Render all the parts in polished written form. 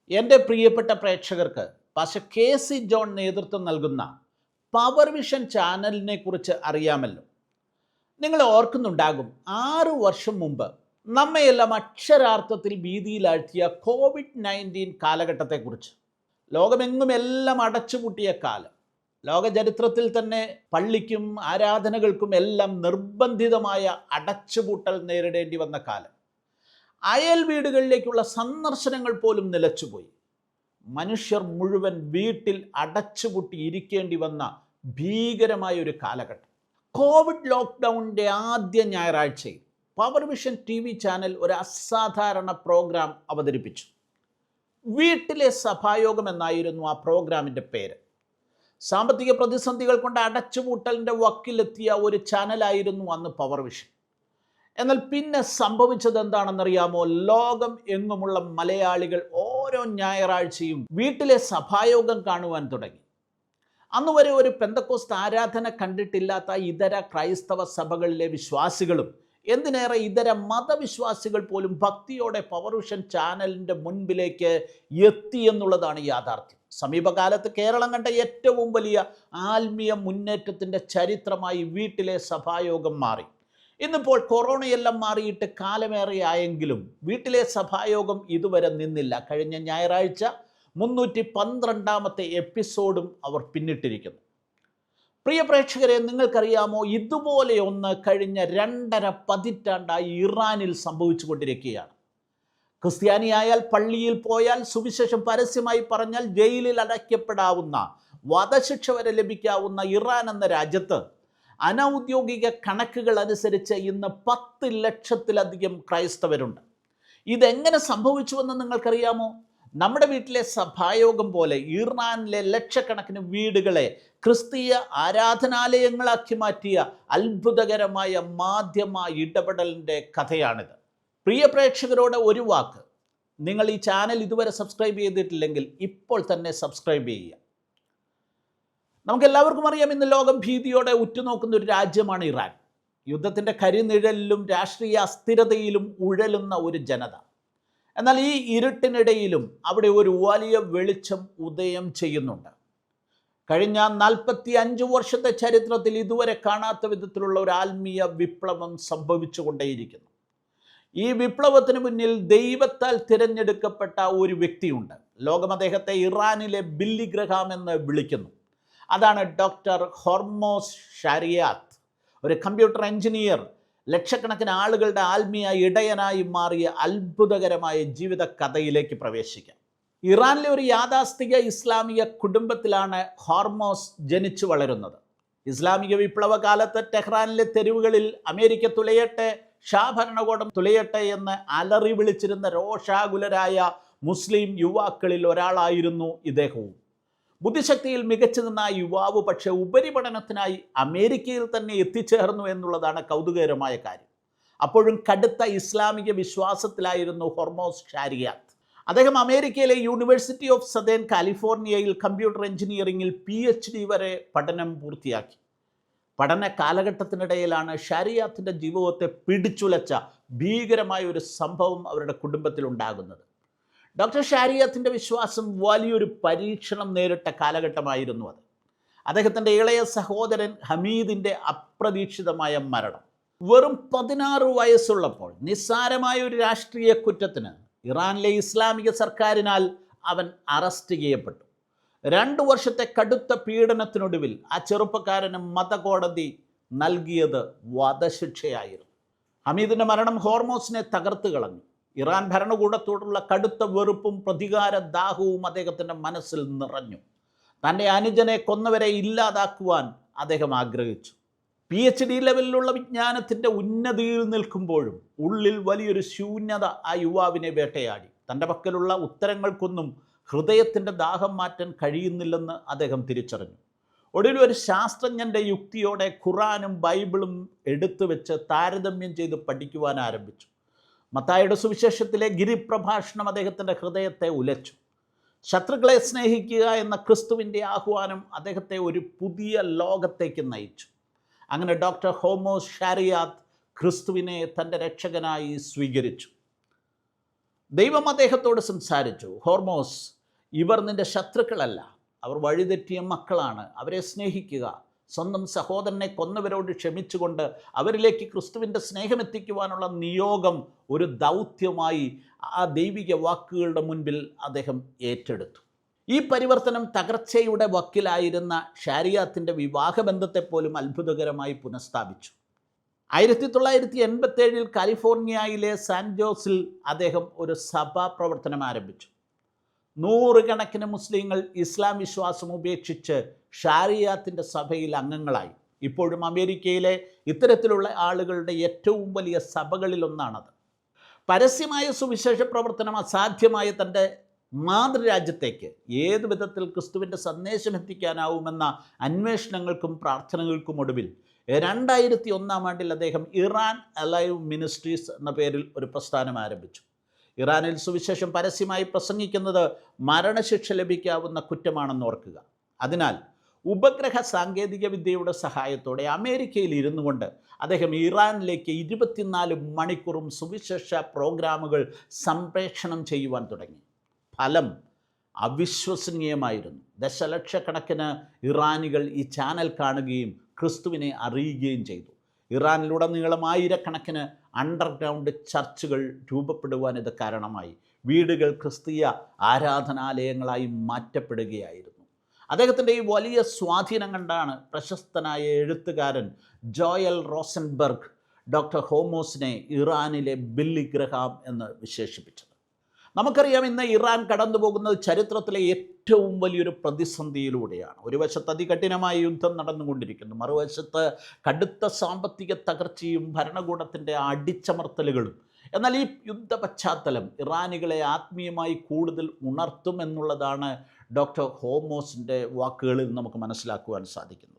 എൻ്റെ പ്രിയപ്പെട്ട പ്രേക്ഷകർക്ക് പാസ്റ്റർ കെ.സി. ജോൺ നേതൃത്വം നൽകുന്ന പവർ വിഷൻ ചാനലിനെ കുറിച്ച് അറിയാമല്ലോ. നിങ്ങൾ ഓർക്കുന്നുണ്ടാകും, 6 വർഷം മുമ്പ് നമ്മയെല്ലാം അക്ഷരാർത്ഥത്തിൽ ഭീതിയിലാഴ്ത്തിയ COVID-19 കാലഘട്ടത്തെക്കുറിച്ച്. ലോകമെങ്ങും എല്ലാം അടച്ചുപൂട്ടിയ കാലം. ലോക ചരിത്രത്തിൽ തന്നെ പള്ളിക്കും ആരാധനകൾക്കും എല്ലാം നിർബന്ധിതമായ അടച്ചുപൂട്ടൽ നേരിടേണ്ടി വന്ന കാലം. അയൽ വീടുകളിലേക്കുള്ള സന്ദർശനങ്ങൾ പോലും നിലച്ചുപോയി. മനുഷ്യർ മുഴുവൻ വീട്ടിൽ അടച്ചുപൂട്ടി ഇരിക്കേണ്ടി വന്ന ഭീകരമായ ഒരു കാലഘട്ടം. കോവിഡ് ലോക്ക്ഡൗണിൻ്റെ ആദ്യ ഞായറാഴ്ചയിൽ പവർ വിഷൻ TV ചാനൽ ഒരു അസാധാരണ പ്രോഗ്രാം അവതരിപ്പിച്ചു. വീട്ടിലെ സഭായോഗം എന്നായിരുന്നു ആ പ്രോഗ്രാമിൻ്റെ പേര്. സാമ്പത്തിക പ്രതിസന്ധികൾ കൊണ്ട് അടച്ചുപൂട്ടലിൻ്റെ വക്കിലെത്തിയ ഒരു ചാനലായിരുന്നു അന്ന് പവർ വിഷൻ. എന്നാൽ പിന്നെ സംഭവിച്ചത് എന്താണെന്നറിയാമോ? ലോകം എങ്ങുമുള്ള മലയാളികൾ ഓരോ ഞായറാഴ്ചയും വീട്ടിലെ സഭായോഗം കാണുവാൻ തുടങ്ങി. അന്നുവരെ ഒരു പെന്തക്കോസ്ത് ആരാധന കണ്ടിട്ടില്ലാത്ത ഇതര ക്രൈസ്തവ സഭകളിലെ വിശ്വാസികളും എന്തിനേറെ ഇതര മതവിശ്വാസികൾ പോലും ഭക്തിയോടെ പവർ വിഷൻ ചാനലിൻ്റെ മുൻപിലേക്ക് എത്തി എന്നുള്ളതാണ് യാഥാർത്ഥ്യം. സമീപകാലത്ത് കേരളം കണ്ട ഏറ്റവും വലിയ ആത്മീയ മുന്നേറ്റത്തിൻ്റെ ചരിത്രമായി വീട്ടിലെ സഭായോഗം മാറി. ഇന്നിപ്പോൾ കൊറോണയെല്ലാം മാറിയിട്ട് കാലമേറെയായെങ്കിലും വീട്ടിലെ സഭായോഗം ഇതുവരെ നിന്നില്ല. കഴിഞ്ഞ ഞായറാഴ്ച 312ാമത്തെ എപ്പിസോഡും അവർ പിന്നിട്ടിരിക്കുന്നു. പ്രിയ പ്രേക്ഷകരെ, നിങ്ങൾക്കറിയാമോ, ഇതുപോലെ ഒന്ന് കഴിഞ്ഞ 2.5 പതിറ്റാണ്ടായി ഇറാനിൽ സംഭവിച്ചു കൊണ്ടിരിക്കുകയാണ്. ക്രിസ്ത്യാനിയായാൽ, പള്ളിയിൽ പോയാൽ, സുവിശേഷം പരസ്യമായി പറഞ്ഞാൽ ജയിലിൽ അടയ്ക്കപ്പെടാവുന്ന, വധശിക്ഷ വരെ ലഭിക്കാവുന്ന ഇറാൻ എന്ന രാജ്യത്ത് അനൗദ്യോഗിക കണക്കുകൾ അനുസരിച്ച് ഇന്ന് 10 ലക്ഷത്തിലധികം ക്രൈസ്തവരുണ്ട്. ഇതെങ്ങനെ സംഭവിച്ചുവെന്ന് നിങ്ങൾക്കറിയാമോ? നമ്മുടെ വീട്ടിലെ സഭായോഗം പോലെ ഇറാനിലെ ലക്ഷക്കണക്കിന് വീടുകളെ ക്രിസ്തീയ ആരാധനാലയങ്ങളാക്കി മാറ്റിയ അത്ഭുതകരമായ മാധ്യമ ഇടപെടലിൻ്റെ കഥയാണിത്. പ്രിയ പ്രേക്ഷകരോട് ഒരു വാക്ക്, നിങ്ങൾ ഈ ചാനൽ ഇതുവരെ സബ്സ്ക്രൈബ് ചെയ്തിട്ടില്ലെങ്കിൽ ഇപ്പോൾ തന്നെ സബ്സ്ക്രൈബ് ചെയ്യുക. നമുക്കെല്ലാവർക്കും അറിയാം, ഇന്ന് ലോകം ഭീതിയോടെ ഉറ്റുനോക്കുന്ന ഒരു രാജ്യമാണ് ഇറാൻ. യുദ്ധത്തിൻ്റെ കരിനിഴലിലും രാഷ്ട്രീയ അസ്ഥിരതയിലും ഉഴലുന്ന ഒരു ജനത. എന്നാൽ ഈ ഇരുട്ടിനിടയിലും അവിടെ ഒരു വലിയ വെളിച്ചം ഉദയം ചെയ്യുന്നുണ്ട്. കഴിഞ്ഞ 45 വർഷത്തെ ചരിത്രത്തിൽ ഇതുവരെ കാണാത്ത വിധത്തിലുള്ള ഒരു ആത്മീയ വിപ്ലവം സംഭവിച്ചുകൊണ്ടേയിരിക്കുന്നു. ഈ വിപ്ലവത്തിന് മുന്നിൽ ദൈവത്താൽ തിരഞ്ഞെടുക്കപ്പെട്ട ഒരു വ്യക്തിയുണ്ട്. ലോകം അദ്ദേഹത്തെ ഇറാനിലെ ബില്ലി ഗ്രഹാം എന്ന് വിളിക്കുന്നു. അതാണ് ഡോക്ടർ ഹോർമോസ് ഷാരിയാത്ത്, ഒരു കമ്പ്യൂട്ടർ എഞ്ചിനീയർ. ലക്ഷക്കണക്കിന് ആളുകളുടെ ആത്മീയ ഇടയനായി മാറിയ അത്ഭുതകരമായ ജീവിത കഥയിലേക്ക് പ്രവേശിക്കാം. ഇറാനിലെ ഒരു യാഥാസ്ഥിക ഇസ്ലാമിക കുടുംബത്തിലാണ് ഹോർമോസ് ജനിച്ചു വളരുന്നത്. ഇസ്ലാമിക വിപ്ലവ കാലത്ത് ടെഹ്റാനിലെ തെരുവുകളിൽ അമേരിക്ക തുലയട്ടെ, ഷാ ഭരണകൂടം തുലയട്ടെ എന്ന് അലറി വിളിച്ചിരുന്ന രോഷാകുലരായ മുസ്ലിം യുവാക്കളിൽ ഒരാളായിരുന്നു ഇദ്ദേഹവും. ബുദ്ധിശക്തിയിൽ മികച്ചു നിന്ന യുവാവ് പക്ഷേ ഉപരിപഠനത്തിനായി അമേരിക്കയിൽ തന്നെ എത്തിച്ചേർന്നു എന്നുള്ളതാണ് കൗതുകകരമായ കാര്യം. അപ്പോഴും കടുത്ത ഇസ്ലാമിക വിശ്വാസത്തിലായിരുന്നു ഹോർമോസ് ഷാരിയാത്ത്. അദ്ദേഹം അമേരിക്കയിലെ യൂണിവേഴ്സിറ്റി ഓഫ് സദേൺ കാലിഫോർണിയയിൽ കമ്പ്യൂട്ടർ എഞ്ചിനീയറിംഗിൽ PhD വരെ പഠനം പൂർത്തിയാക്കി. പഠന കാലഘട്ടത്തിനിടയിലാണ് ഷാരിയാത്തിൻ്റെ ജീവിതത്തെ പിടിച്ചുലച്ച ഭീകരമായ ഒരു സംഭവം അവരുടെ കുടുംബത്തിൽ ഉണ്ടാകുന്നത്. ഡോക്ടർ ഷാരിയാത്തിൻ്റെ വിശ്വാസം വലിയൊരു പരീക്ഷണം നേരിട്ട കാലഘട്ടമായിരുന്നു അത്. അദ്ദേഹത്തിൻ്റെ ഇളയ സഹോദരൻ ഹമീദിൻ്റെ അപ്രതീക്ഷിതമായ മരണം. വെറും 16 വയസ്സുള്ളപ്പോൾ നിസ്സാരമായ ഒരു രാഷ്ട്രീയ കുറ്റത്തിന് ഇറാനിലെ ഇസ്ലാമിക സർക്കാരിനാൽ അവൻ അറസ്റ്റ് ചെയ്യപ്പെട്ടു. 2 വർഷത്തെ കടുത്ത പീഡനത്തിനൊടുവിൽ ആ ചെറുപ്പക്കാരന് മതകോടതി നൽകിയത് വധശിക്ഷയായിരുന്നു. ഹമീദിൻ്റെ മരണം ഹോർമോസിനെ തകർത്ത് കളഞ്ഞു. ഇറാൻ ഭരണകൂടത്തോടുള്ള കടുത്ത വെറുപ്പും പ്രതികാര ദാഹവും അദ്ദേഹത്തിൻ്റെ മനസ്സിൽ നിറഞ്ഞു. തൻ്റെ അനുജനെ കൊന്നവരെ ഇല്ലാതാക്കുവാൻ അദ്ദേഹം ആഗ്രഹിച്ചു. PhD ലെവലിലുള്ള വിജ്ഞാനത്തിൻ്റെ ഉന്നതിയിൽ നിൽക്കുമ്പോഴും ഉള്ളിൽ വലിയൊരു ശൂന്യത ആ യുവാവിനെ വേട്ടയാടി. തൻ്റെ പക്കലുള്ള ഉത്തരങ്ങൾക്കൊന്നും ഹൃദയത്തിൻ്റെ ദാഹം മാറ്റാൻ കഴിയുന്നില്ലെന്ന് അദ്ദേഹം തിരിച്ചറിഞ്ഞു. ഒടുവിൽ ഒരു ശാസ്ത്രജ്ഞൻ്റെ യുക്തിയോടെ ഖുറാനും ബൈബിളും എടുത്തു വെച്ച് താരതമ്യം ചെയ്ത് പഠിക്കുവാൻ ആരംഭിച്ചു. മത്തായിയുടെ സുവിശേഷത്തിലെ ഗിരിപ്രഭാഷണം അദ്ദേഹത്തിൻ്റെ ഹൃദയത്തെ ഉലച്ചു. ശത്രുക്കളെ സ്നേഹിക്കുക എന്ന ക്രിസ്തുവിൻ്റെ ആഹ്വാനം അദ്ദേഹത്തെ ഒരു പുതിയ ലോകത്തേക്ക് നയിച്ചു. അങ്ങനെ ഡോക്ടർ ഹോർമോസ് ഷാരിയാത്ത് ക്രിസ്തുവിനെ തൻ്റെ രക്ഷകനായി സ്വീകരിച്ചു. ദൈവം അദ്ദേഹത്തോട് സംസാരിച്ചു, ഹോർമോസ്, ഇവർ നിൻ്റെ ശത്രുക്കളല്ല, അവർ വഴിതെറ്റിയ മക്കളാണ്, അവരെ സ്നേഹിക്കുക. സ്വന്തം സഹോദരനെ കൊന്നവരോട് ക്ഷമിച്ചുകൊണ്ട് അവരിലേക്ക് ക്രിസ്തുവിൻ്റെ സ്നേഹമെത്തിക്കുവാനുള്ള നിയോഗം ഒരു ദൗത്യമായി ആ ദൈവിക വാക്കുകളുടെ മുൻപിൽ അദ്ദേഹം ഏറ്റെടുത്തു. ഈ പരിവർത്തനം തകർച്ചയുടെ വക്കിലായിരുന്ന ഷാരിയാത്തിൻ്റെ വിവാഹബന്ധത്തെപ്പോലും അത്ഭുതകരമായി പുനഃസ്ഥാപിച്ചു. 1987 കാലിഫോർണിയയിലെ സാൻ ജോസിൽ അദ്ദേഹം ഒരു സഭാ പ്രവർത്തനം ആരംഭിച്ചു. 100 കണക്കിന് മുസ്ലിങ്ങൾ ഇസ്ലാം വിശ്വാസം ഉപേക്ഷിച്ച് ഷാരിയാത്തിൻ്റെ സഭയിൽ അംഗങ്ങളായി. ഇപ്പോഴും അമേരിക്കയിലെ ഇത്തരത്തിലുള്ള ആളുകളുടെ ഏറ്റവും വലിയ സഭകളിലൊന്നാണത്. പരസ്യമായ സുവിശേഷ പ്രവർത്തനം അസാധ്യമായ തൻ്റെ മാതൃരാജ്യത്തേക്ക് ഏത് വിധത്തിൽ ക്രിസ്തുവിൻ്റെ സന്ദേശം എത്തിക്കാനാവുമെന്ന അന്വേഷണങ്ങൾക്കും പ്രാർത്ഥനകൾക്കും ഒടുവിൽ 2001 അദ്ദേഹം ഇറാൻ അലൈവ് മിനിസ്ട്രീസ് എന്ന പേരിൽ ഒരു പ്രസ്ഥാനം ആരംഭിച്ചു. ഇറാനിൽ സുവിശേഷം പരസ്യമായി പ്രസംഗിക്കുന്നത് മരണശിക്ഷ ലഭിക്കാവുന്ന കുറ്റമാണെന്ന് ഓർക്കുക. അതിനാൽ ഉപഗ്രഹ സാങ്കേതിക വിദ്യയുടെ സഹായത്തോടെ അമേരിക്കയിൽ ഇരുന്നു കൊണ്ട് അദ്ദേഹം ഇറാനിലേക്ക് 24 മണിക്കൂറും സുവിശേഷ പ്രോഗ്രാമുകൾ സംപ്രേഷണം ചെയ്യുവാൻ തുടങ്ങി. ഫലം അവിശ്വസനീയമായിരുന്നു. ദശലക്ഷക്കണക്കിന് ഇറാനികൾ ഈ ചാനൽ കാണുകയും ക്രിസ്തുവിനെ അറിയുകയും ചെയ്തു. ഇറാനിലുടനീളം ആയിരക്കണക്കിന് അണ്ടർഗ്രൗണ്ട് ചർച്ചുകൾ രൂപപ്പെടുവാൻ ഇത് കാരണമായി. വീടുകൾ ക്രിസ്തീയ ആരാധനാലയങ്ങളായി മാറ്റപ്പെടുകയായിരുന്നു. അദ്ദേഹത്തിൻ്റെ ഈ വലിയ സ്വാധീനം കണ്ടാണ് പ്രശസ്തനായ എഴുത്തുകാരൻ ജോയൽ റോസൻബർഗ് ഡോക്ടർ ഹോമോസിനെ ഇറാനിലെ ബില്ലി ഗ്രഹാം എന്ന് വിശേഷിപ്പിച്ചത്. നമുക്കറിയാം, ഇന്ന് ഇറാൻ കടന്നു പോകുന്നത് ചരിത്രത്തിലെ ഏറ്റവും വലിയൊരു പ്രതിസന്ധിയിലൂടെയാണ്. ഒരു വശത്ത് അതികഠിനമായ യുദ്ധം നടന്നുകൊണ്ടിരിക്കുന്നു, മറുവശത്ത് കടുത്ത സാമ്പത്തിക തകർച്ചയും ഭരണകൂടത്തിൻ്റെ അടിച്ചമർത്തലുകളും. എന്നാൽ ഈ യുദ്ധ പശ്ചാത്തലം ഇറാനികളെ ആത്മീയമായി കൂടുതൽ ഉണർത്തും എന്നുള്ളതാണ് ഡോക്ടർ ഹോമോസിൻ്റെ വാക്കുകളിൽ നമുക്ക് മനസ്സിലാക്കുവാൻ സാധിക്കുന്നത്.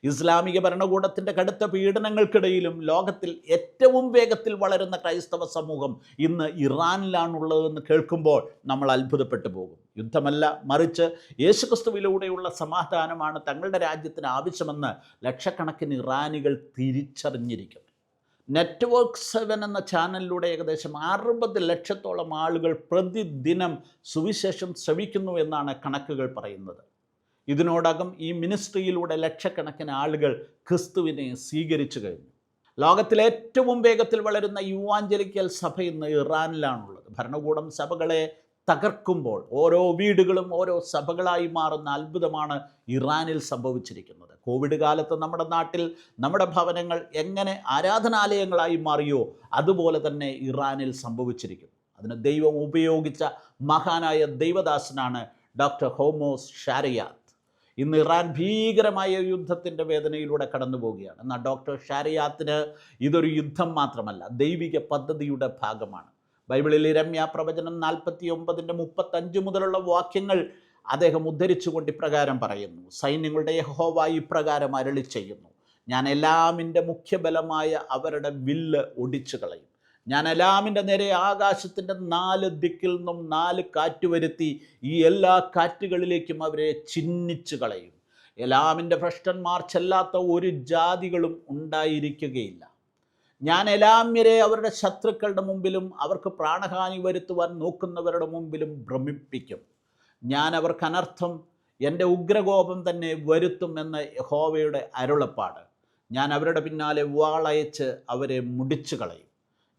ഇസ്ലാമിക ഭരണകൂടത്തിൻ്റെ കടുത്ത പീഡനങ്ങൾക്കിടയിലും ലോകത്തിൽ ഏറ്റവും വേഗത്തിൽ വളരുന്ന ക്രൈസ്തവ സമൂഹം ഇന്ന് ഇറാനിലാണുള്ളതെന്ന് കേൾക്കുമ്പോൾ നമ്മൾ അത്ഭുതപ്പെട്ടു പോകും. യുദ്ധമല്ല, മറിച്ച് യേശുക്രിസ്തുവിലൂടെയുള്ള സമാധാനമാണ് തങ്ങളുടെ രാജ്യത്തിന് ആവശ്യമെന്ന് ലക്ഷക്കണക്കിന് ഇറാനികൾ തിരിച്ചറിഞ്ഞിരിക്കുന്നു. നെറ്റ്വർക്ക് 7 എന്ന ചാനലിലൂടെ ഏകദേശം 60 ലക്ഷത്തോളം ആളുകൾ പ്രതിദിനം സുവിശേഷം ശ്രവിക്കുന്നു എന്നാണ് കണക്കുകൾ പറയുന്നത്. ഇതിനോടകം ഈ മിനിസ്ട്രിയിലൂടെ ലക്ഷക്കണക്കിന് ആളുകൾ ക്രിസ്തുവിനെ സ്വീകരിച്ചു കഴിഞ്ഞു. ലോകത്തിലെ ഏറ്റവും വേഗത്തിൽ വളരുന്ന യുവാഞ്ചലിക്കൽ സഭ ഇന്ന് ഇറാനിലാണുള്ളത്. ഭരണകൂടം സഭകളെ തകർക്കുമ്പോൾ ഓരോ വീടുകളും ഓരോ സഭകളായി മാറുന്ന അത്ഭുതമാണ് ഇറാനിൽ സംഭവിച്ചിരിക്കുന്നത്. കോവിഡ് കാലത്ത് നമ്മുടെ നാട്ടിൽ നമ്മുടെ ഭവനങ്ങൾ എങ്ങനെ ആരാധനാലയങ്ങളായി മാറിയോ അതുപോലെ തന്നെ ഇറാനിൽ സംഭവിച്ചിരിക്കുന്നു. അതിന് ദൈവം ഉപയോഗിച്ച മഹാനായ ദൈവദാസനാണ് ഡോക്ടർ ഹോമോസ് ഷാരിയാത്ത്. ഇന്ന് ഇറാൻ ഭീകരമായ യുദ്ധത്തിൻ്റെ വേദനയിലൂടെ കടന്നു പോവുകയാണ്. എന്നാൽ ഡോക്ടർ ഷാരിയാത്തിന് ഇതൊരു യുദ്ധം മാത്രമല്ല, ദൈവിക പദ്ധതിയുടെ ഭാഗമാണ്. ബൈബിളിൽ ഇരമ്യ പ്രവചനം 49:35 മുതലുള്ള വാക്യങ്ങൾ അദ്ദേഹം ഉദ്ധരിച്ചുകൊണ്ട് ഇപ്രകാരം പറയുന്നു: സൈന്യങ്ങളുടെ യഹോവ ഇപ്രകാരം അരുളി ചെയ്യുന്നു, ഞാൻ എല്ലാമിൻ്റെ മുഖ്യബലമായ അവരുടെ വില്ല് ഒടിച്ചു കളയും. ഞാൻ എല്ലാമിൻ്റെ നേരെ ആകാശത്തിൻ്റെ 4 ദിക്കിൽ നിന്നും 4 കാറ്റ് വരുത്തി ഈ എല്ലാ കാറ്റുകളിലേക്കും അവരെ ചിഹ്നിച്ചു കളയും. എല്ലാമിൻ്റെ ഭ്രഷ്ടന്മാർ ചെല്ലാത്ത ഒരു ജാതികളും ഉണ്ടായിരിക്കുകയില്ല. ഞാൻ എലാമ്യരെ അവരുടെ ശത്രുക്കളുടെ മുമ്പിലും അവർക്ക് പ്രാണഹാനി വരുത്തുവാൻ നോക്കുന്നവരുടെ മുമ്പിലും ഭ്രമിപ്പിക്കും. ഞാൻ അവർക്ക് അനർത്ഥം, എൻ്റെ ഉഗ്രകോപം തന്നെ വരുത്തും എന്ന യഹോവയുടെ അരുളപ്പാട്. ഞാൻ അവരുടെ പിന്നാലെ വാളയച്ച് അവരെ മുടിച്ചു കളയും.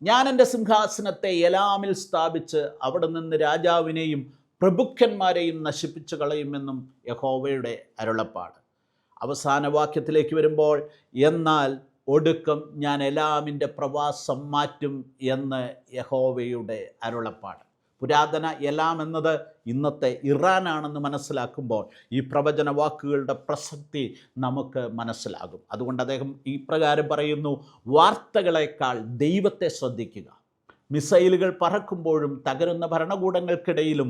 ഞാൻ എൻ്റെ സിംഹാസനത്തെ എലാമിൽ സ്ഥാപിച്ച് അവിടെ നിന്ന് രാജാവിനെയും പ്രഭുക്കന്മാരെയും നശിപ്പിച്ചു കളയുമെന്നും യഹോവയുടെ അരുളപ്പാട്. അവസാന വാക്യത്തിലേക്ക് വരുമ്പോൾ, എന്നാൽ ഒടുക്കം ഞാൻ എലാമിൻ്റെ പ്രവാസം മാറ്റും എന്ന് യഹോവയുടെ അരുളപ്പാട്. പുരാതന എലാം എന്നത് ഇന്നത്തെ ഇറാനാണെന്ന് മനസ്സിലാക്കുമ്പോൾ ഈ പ്രവചന വാക്കുകളുടെ പ്രസക്തി നമുക്ക് മനസ്സിലാകും. അതുകൊണ്ട് അദ്ദേഹം ഈ പ്രകാരം പറയുന്നു: വാർത്തകളെക്കാൾ ദൈവത്തെ ശ്രദ്ധിക്കുക. മിസൈലുകൾ പറക്കുമ്പോഴും തകരുന്ന ഭരണകൂടങ്ങൾക്കിടയിലും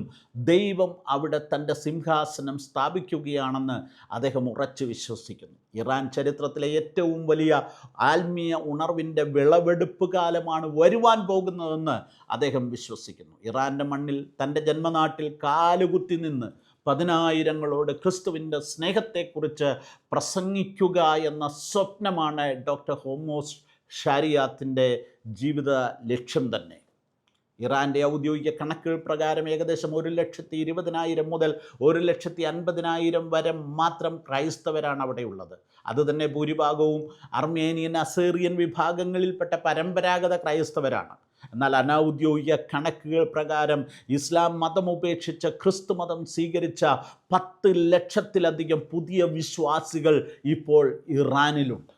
ദൈവം അവിടെ തൻ്റെ സിംഹാസനം സ്ഥാപിക്കുകയാണെന്ന് അദ്ദേഹം ഉറച്ചു വിശ്വസിക്കുന്നു. ഇറാൻ ചരിത്രത്തിലെ ഏറ്റവും വലിയ ആത്മീയ ഉണർവിൻ്റെ വിളവെടുപ്പ് കാലമാണ് വരുവാൻ പോകുന്നതെന്ന് അദ്ദേഹം വിശ്വസിക്കുന്നു. ഇറാൻ്റെ മണ്ണിൽ തൻ്റെ ജന്മനാട്ടിൽ കാലുകുത്തി നിന്ന് 10,000ങ്ങളോട് ക്രിസ്തുവിൻ്റെ സ്നേഹത്തെക്കുറിച്ച് പ്രസംഗിക്കുക എന്ന സ്വപ്നമാണ് ഡോക്ടർ ഹോമോസ് ഷാരിയാത്തിൻ്റെ ജീവിത ലക്ഷ്യം തന്നെ. ഇറാൻ്റെ ഔദ്യോഗിക കണക്കുകൾ പ്രകാരം ഏകദേശം 1,20,000 മുതൽ 1,50,000 വരെ മാത്രം ക്രൈസ്തവരാണ് അവിടെയുള്ളത്. അതുതന്നെ ഭൂരിഭാഗവും അർമേനിയൻ അസേറിയൻ വിഭാഗങ്ങളിൽപ്പെട്ട പരമ്പരാഗത ക്രൈസ്തവരാണ്. എന്നാൽ അനൗദ്യോഗിക കണക്കുകൾ പ്രകാരം ഇസ്ലാം മതം ഉപേക്ഷിച്ച് ക്രിസ്തു മതം സ്വീകരിച്ച 10 ലക്ഷത്തിലധികം പുതിയ വിശ്വാസികൾ ഇപ്പോൾ ഇറാനിലുണ്ട്.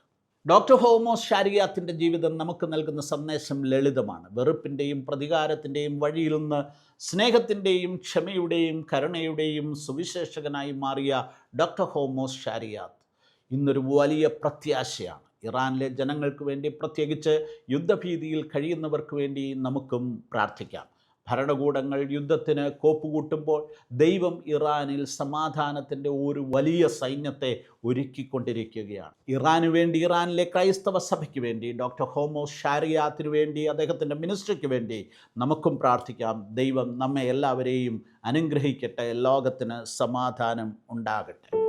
ഡോക്ടർ ഹോമോസ് ഷാരിയാത്തിൻ്റെ ജീവിതം നമുക്ക് നൽകുന്ന സന്ദേശം ലളിതമാണ്. വെറുപ്പിൻ്റെയും പ്രതികാരത്തിൻ്റെയും വഴിയിൽ നിന്ന് സ്നേഹത്തിൻ്റെയും ക്ഷമയുടെയും കരുണയുടെയും സുവിശേഷകനായി മാറിയ ഡോക്ടർ ഹോമോസ് ഷാരിയാത്ത് ഇന്നൊരു വലിയ പ്രത്യാശയാണ്. ഇറാനിലെ ജനങ്ങൾക്ക് വേണ്ടി, പ്രത്യേകിച്ച് യുദ്ധഭീതിയിൽ കഴിയുന്നവർക്ക് വേണ്ടി നമുക്കും പ്രാർത്ഥിക്കാം. ഭരണകൂടങ്ങൾ യുദ്ധത്തിന് കോപ്പുകൂട്ടുമ്പോൾ ദൈവം ഇറാനിൽ സമാധാനത്തിൻ്റെ ഒരു വലിയ സൈന്യത്തെ ഒരുക്കിക്കൊണ്ടിരിക്കുകയാണ്. ഇറാനു വേണ്ടി, ഇറാനിലെ ക്രൈസ്തവ സഭയ്ക്ക് വേണ്ടി, ഡോക്ടർ ഹോമോസ് ഷാരിയാത്തിനു വേണ്ടി, അദ്ദേഹത്തിൻ്റെ മിനിസ്ട്രിക്ക് വേണ്ടി നമുക്കും പ്രാർത്ഥിക്കാം. ദൈവം നമ്മെ എല്ലാവരെയും അനുഗ്രഹിക്കട്ടെ. ലോകത്തിന് സമാധാനം ഉണ്ടാകട്ടെ.